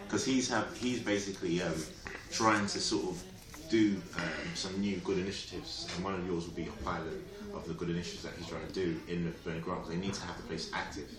because he's basically trying to sort of do some new good initiatives, and one of yours will be a pilot of the good initiatives that he's trying to do in Bernie Grant. They need to have the place active,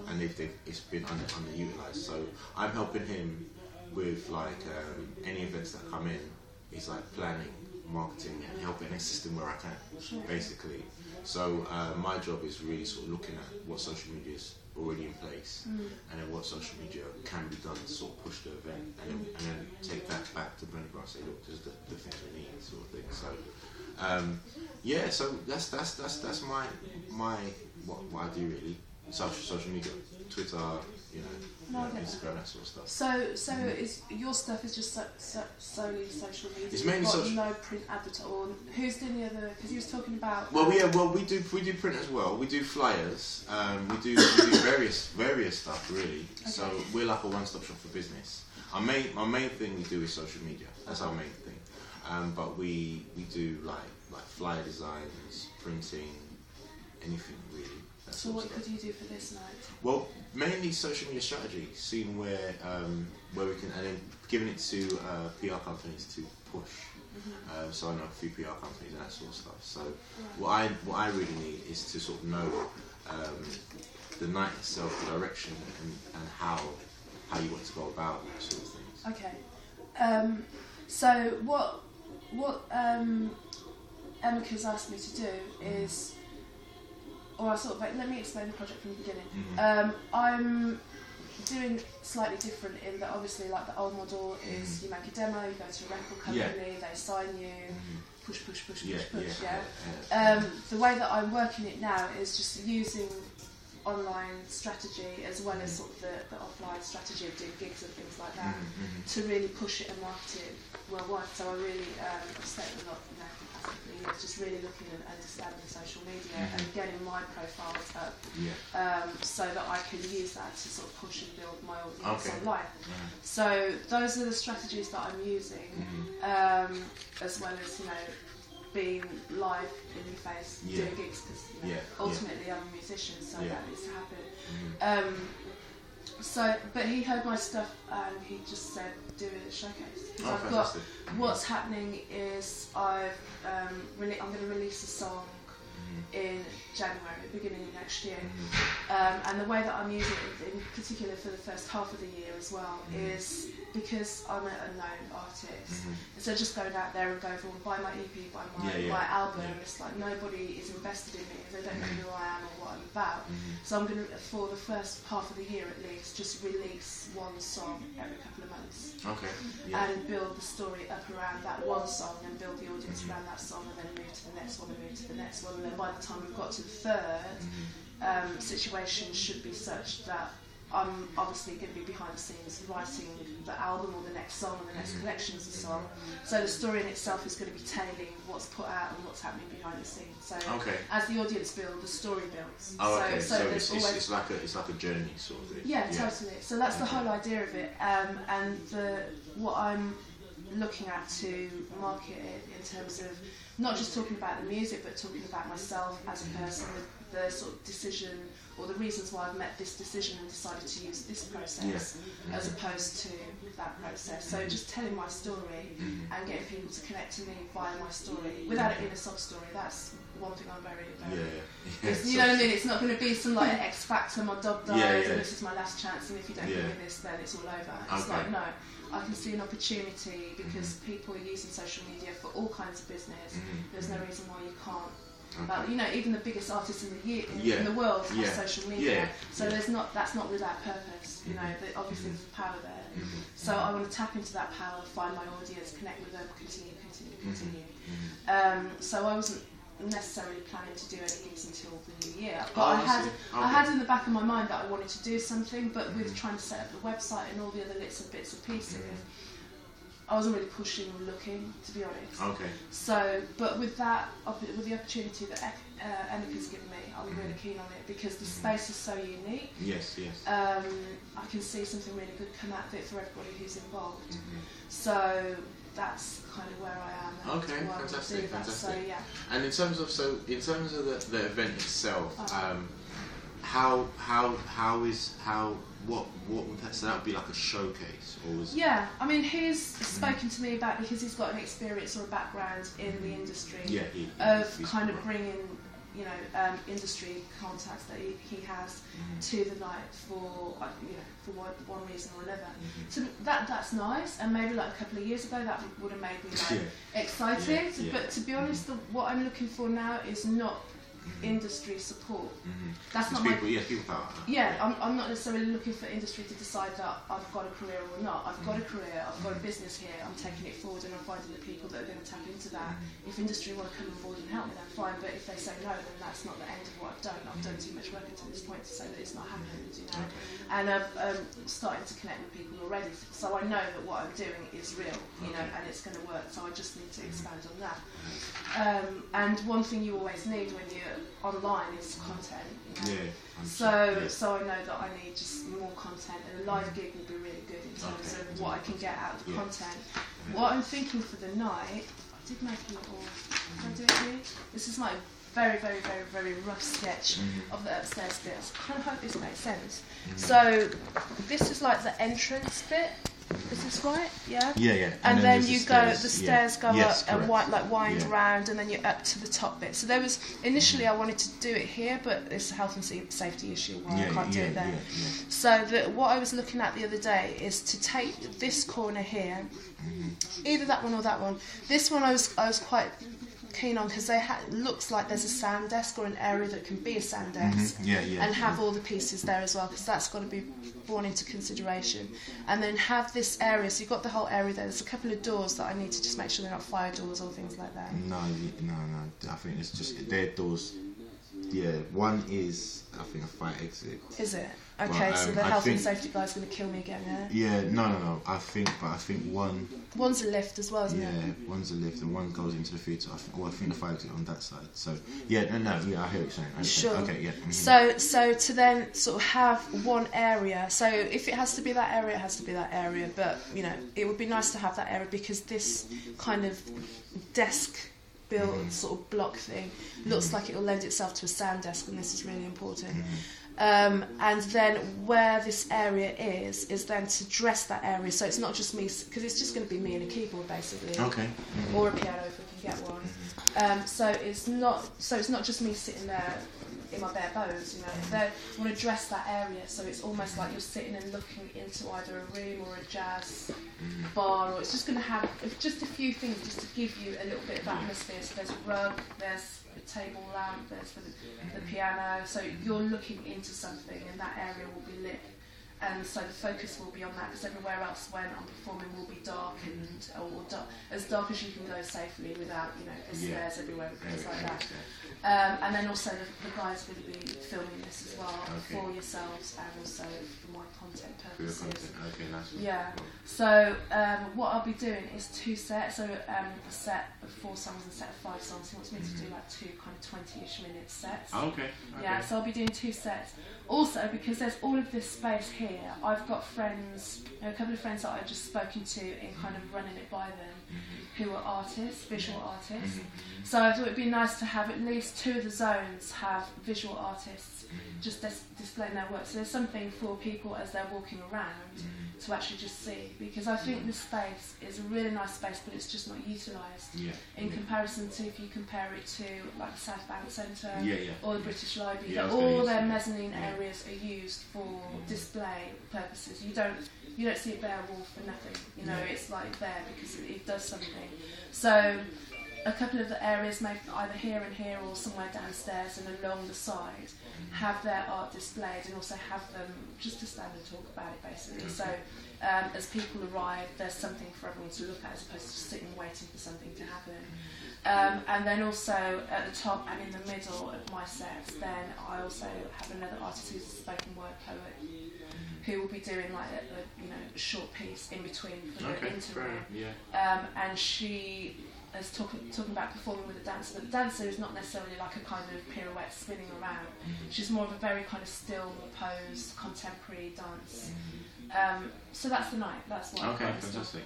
and it's been underutilized. So I'm helping him with like any events that come in. He's like planning, marketing, and helping assisting where I can, basically. So my job is really sort of looking at what social media is already in place, and then what social media can be done to sort of push the event, and then take that back to Bernie Grant and say, look, this is the things we need, sort of thing. So yeah, so that's my what I do really. Social media, Twitter, Instagram, that sort of stuff. So is your stuff is just solely social media? It's mainly social. No print advertising. Or who's doing the other? Because you was talking about. Well, we do print as well. We do flyers. We do various stuff really. Okay. So we're like a one-stop shop for business. Our main thing we do is social media. That's our main thing. But we do like flyer designs, printing, anything really. So what could you do for this night? Well, mainly social media strategy, seeing where we can, and then giving it to PR companies to push. So I know a few PR companies and that sort of stuff. So what I really need is to sort of know the night itself, the direction, and how you want to go about sort of things. Okay. So what Emika's asked me to do is. Or let me explain the project from the beginning. I'm doing slightly different in that obviously like the old model is you make a demo, you go to a record company, they sign you, push. The way that I'm working it now is just using online strategy as well as sort of the offline strategy of doing gigs and things like that to really push it and market it worldwide. So I really I've spent a lot just really looking and understanding social media and getting my profiles up so that I can use that to sort of push and build my audience online. So those are the strategies that I'm using, as well as being live in your face doing gigs, because ultimately I'm a musician, so that needs to happen. So, but he heard my stuff and he just said, do a showcase. I've got, what's happening is I'm going to release a song in January, beginning of next year. And the way that I'm using it, in particular for the first half of the year as well, is because I'm a known artist. Instead of just going out there and going, buy my EP, buy my album, it's like nobody is invested in me, they don't know who I am or what I'm about. So I'm going to, for the first half of the year at least, just release one song every couple of months. And build the story up around that one song and build the audience around that song, and then move to the next one and move to the next one. And then by the time we've got to the third, situation should be such that I'm obviously going to be behind the scenes writing the album or the next song or the next collections and so on. So the story in itself is going to be telling what's put out and what's happening behind the scenes. So as the audience builds, the story builds. So it's like a journey sort of thing. Yeah, totally. So that's the whole idea of it. And what I'm looking at to market it in terms of not just talking about the music, but talking about myself as a person, the sort of decision or the reasons why I've met this decision and decided to use this process as opposed to that process. So just telling my story and getting people to connect to me via my story without it being a sob story. That's one thing I'm very you know what I mean? It's not going to be some like X Factor, my dog dies and this is my last chance, and if you don't give me this then it's all over. It's like, no, I can see an opportunity because people are using social media for all kinds of business. There's no reason why you can't. Even the biggest artists in the world have social media. So that's not without purpose. Obviously there's power there. So I want to tap into that power, find my audience, connect with them, continue. So I wasn't necessarily planning to do any gigs until the new year, but I had in the back of my mind that I wanted to do something, but with trying to set up the website and all the other bits and pieces, I wasn't really pushing or looking, to be honest. So, but with the opportunity that Emika's given me, I'm really keen on it because the space is so unique. I can see something really good come out of it for everybody who's involved. So that's kind of where I am. Fantastic. So, and in terms of the event itself, So that would be like a showcase, or was Yeah, I mean, he's spoken to me about, because he's got an experience or a background in the industry, of kind of bringing, you know, industry contacts that he has to the night for one reason or another. So that's nice, and maybe like a couple of years ago that would have made me like excited. But to be honest, what I'm looking for now is not industry support. That's not people, my... people felt that. Yeah, I'm not necessarily looking for industry to decide that I've got a career or not. I've got a career, I've got a business here, I'm taking it forward, and I'm finding the people that are going to tap into that. If industry want to come on board and help me, then fine, but if they say no, then that's not the end of what I've done. I've done too much work until this point to say that it's not happened, you know. And I've started to connect with people already, so I know that what I'm doing is real, you know, and it's going to work, so I just need to expand on that. And one thing you always need when you're online is content, you know? So I know that I need just more content, and a live gig will be really good in terms of what I can get out of the content. What I'm thinking for the night, I did make a little, can I do it here? This is my very, very, very, very rough sketch of the upstairs bits. I kind of hope this makes sense. So this is like the entrance bit. Is this right? Yeah. Yeah. And then you go, the stairs go up and correct. wind round, and then you're up to the top bit. So there was initially I wanted to do it here, but it's a health and safety issue why I can't do it there. So what I was looking at the other day is to take this corner here, either that one or that one. This one I was quite keen on because looks like there's a sand desk or an area that can be a sand desk and have all the pieces there as well, because that's got to be borne into consideration. And then have this area, so you've got the whole area there. There's a couple of doors that I need to just make sure they're not fire doors or things like that. No, I think it's just their doors. Yeah, one is I think a fire exit. Is it? Okay, so the health and safety guy's going to kill me again, yeah? Yeah, no. I think one... One's a lift as well, isn't it? Yeah, one's a lift and one goes into the theatre. I think the fire exit on that side. So, I hear what you're saying. Sure. Okay, yeah. So to then sort of have one area, so if it has to be that area, it has to be that area, but, you know, it would be nice to have that area because this kind of desk built sort of block thing looks like it will lend itself to a sound desk, and this is really important. And then where this area is then to dress that area, so it's not just me, because it's just going to be me and a keyboard basically, or a piano if we can get one. So it's not just me sitting there in my bare bones, you know. They want to dress that area so it's almost like you're sitting and looking into either a room or a jazz bar, or it's just going to have just a few things just to give you a little bit of atmosphere. So there's a rug, there's a table lamp, there's the piano, so you're looking into something and that area will be lit. And so the focus will be on that, because everywhere else when I'm performing will be dark as dark as you can go safely without, you know, there's stairs everywhere and things like that. And then also the guys will be filming this as well for yourselves and also for my content purposes. Okay, nice. Yeah. So what I'll be doing is 2 sets, so a set of 4 songs and a set of 5 songs. He wants me to do like 2 kind of 20-ish minute sets. Okay. Yeah, so I'll be doing 2 sets. Also, because there's all of this space here, I've got friends, a couple of friends that I've just spoken to in kind of running it by them, who are artists, visual artists. So I thought it'd be nice to have at least 2 of the zones have visual artists just displaying their work. So there's something for people as they're walking around to actually just see, because I think this space is a really nice space, but it's just not utilised in comparison to if you compare it to like the South Bank Centre or the British Library. All their mezzanine areas are used for display purposes. You don't see a bare wall for nothing. You know, it's like there because it does something. So a couple of the areas, maybe either here and here or somewhere downstairs and along the side, have their art displayed and also have them just to stand and talk about it basically. So as people arrive, there's something for everyone to look at as opposed to just sitting waiting for something to happen. And then also at the top and in the middle of my sets, then I also have another artist who's a spoken word poet who will be doing like a short piece in between for the interim. And she is talking about performing with a dancer, but the dancer is not necessarily like a kind of pirouette spinning around. She's more of a very kind of still, posed, contemporary dance. So that's the night. That's what. Okay, fantastic.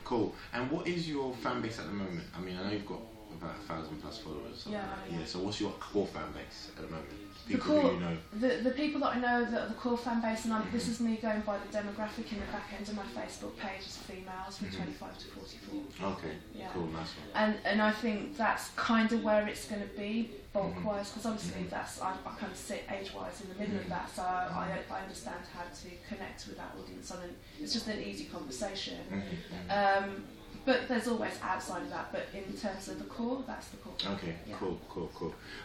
Cool. And what is your fan base at the moment? I mean, I know you've got about 1,000+ followers. Yeah, Yeah. So what's your core fan base at the moment? The People core, who you know. the people that I know that are the core fan base, and this is me going by the demographic in the back end of my Facebook page, is females from 25 to 44. Okay, yeah. Cool, nice one. And I think that's kind of where it's going to be bulk-wise, because obviously that's I kind of sit age-wise in the middle of that, so I understand how to connect with that audience. I mean, it's just an easy conversation. But there's always outside of that. But in terms of the core, that's the core. Okay, yeah. Cool.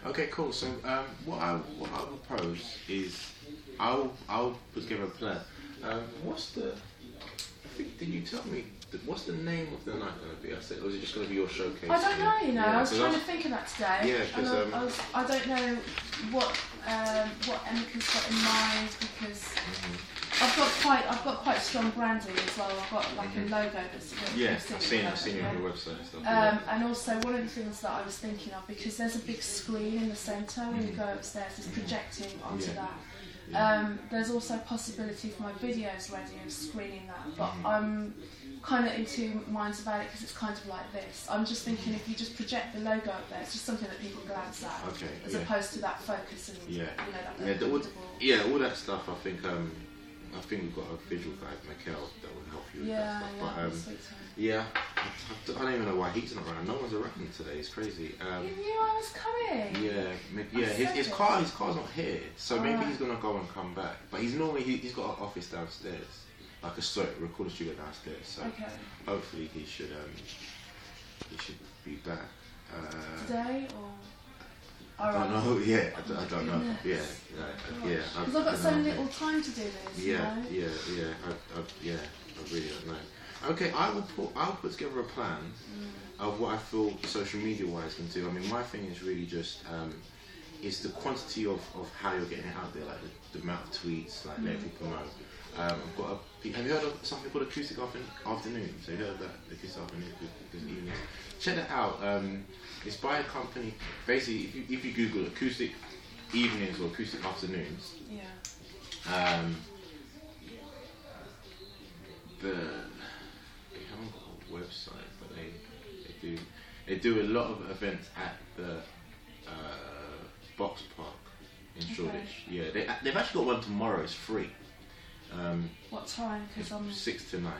Okay, cool. So what I will propose is I'll put together a plan. What's the? I think did you tell me what's the name of the night going to be? I said, or is it just going to be your showcase? I don't know. You know, yeah, I was trying to think of that today. Yeah, because I don't know what Emika's got in mind, because. I've got quite strong branding as well. I've got like a logo that's I've seen it on your website and stuff. And also one of the things that I was thinking of, because there's a big screen in the centre when you go upstairs, it's projecting onto that. There's also a possibility for my videos ready of screening that, but I'm kind of in two minds about it, because it's kind of like this. I'm just thinking if you just project the logo up there, it's just something that people glance at, as opposed to that focus and that all that stuff. I think we've got a visual guy, Michael, that will help you with that stuff. But I don't even know why he's not around. No one's around today. It's crazy. You knew I was coming. His car's not here, so maybe he's gonna go and come back. But he's got an office downstairs, like a recording studio downstairs. So hopefully he should be back today or. I don't know. Yeah, I don't know. Yeah. Because I've got so little time to do this. Yeah. I really don't know. Okay, I'll put together a plan of what I feel social media wise can do. I mean, my thing is really just is the quantity of how you're getting it out there, like the amount of tweets, like letting people know. Have you heard of something called Acoustic Afternoons? Have you heard of that? Acoustic Afternoons. Check that out. It's by a company. Basically, if you Google Acoustic Evenings or Acoustic Afternoons, they haven't got a website, but they do a lot of events at the Box Park in Shoreditch. Yeah, they've actually got one tomorrow. It's free. What time? Because I'm 6 to 9.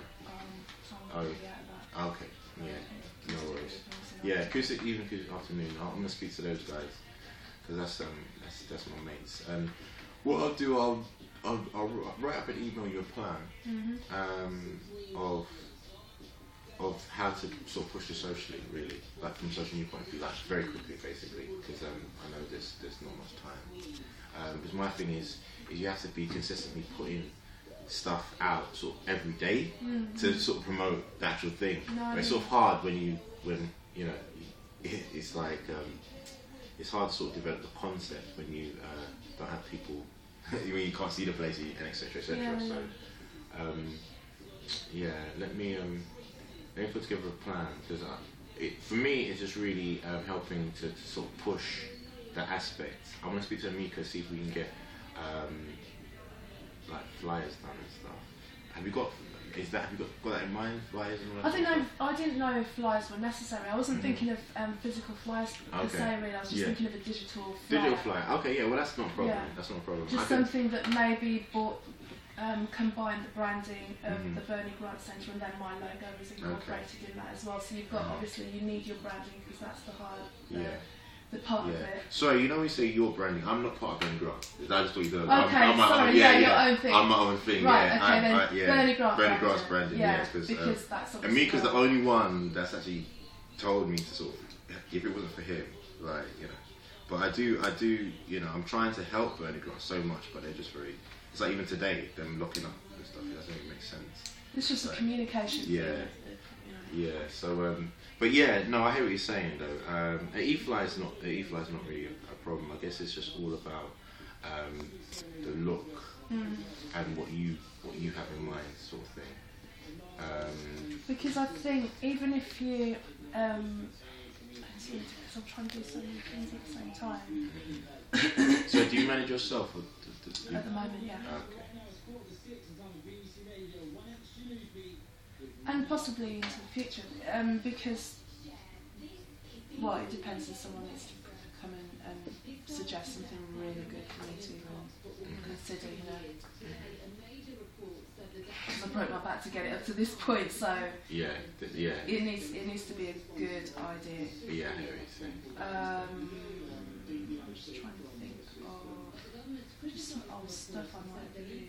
Okay. Yeah, no worries. Yeah, Acoustic Afternoon. I'm gonna speak to those guys, because that's my mates. What I'll do, I'll write up and email you a plan of how to sort of push this socially, really, like from a social media point of view, like very quickly, basically, because I know there's not much time. Because my thing is you have to be consistently putting stuff out sort of every day to sort of promote the actual thing. But it's sort of hard when you know it's like it's hard to sort of develop the concept when you don't have people when you can't see the place and etc. So let me put together a plan, because for me it's just really helping to sort of push that aspect. I want to speak to Amika, see if we can get like flyers done and stuff. Have you got that in mind, flyers and all that? I didn't know if flyers were necessary. I wasn't thinking of physical flyers per se, really. I was just thinking of a digital flyer. Digital flyer. Okay, yeah. Well, that's not a problem. That's not a problem. Just something that maybe combined the branding of the Bernie Grant Centre, and then my logo is incorporated in that as well. So you've got obviously you need your branding, because that's the hard. The part of it. Sorry, you know when you say your branding, I'm not part of Bernie Grant. I just thought you did. Okay, your own thing. I'm my own thing. Right, okay, then Bernie Grant's branding. Because that's Amika's the only one that's actually told me to sort of, if it wasn't for him, like, you know. But I do, you know, I'm trying to help Bernie Grant so much, but they're just very. It's like even today, them locking up and stuff. It doesn't even make sense. It's just a communication thing. Yeah. So. But yeah, no, I hear what you're saying though. E-fly is not really a problem. I guess it's just all about the look and what you have in mind, sort of thing. Because I think even if you, because I'm trying to do so many things at the same time. So do you manage yourself? At the moment, yeah. Okay. And possibly into the future, because well, it depends if someone needs to come in and suggest something really good for me to consider, you know. I broke my back to get it up to this point, so it needs to be a good idea. Yeah, I hear what you're saying. I'm just trying to think of just some old stuff I might have used.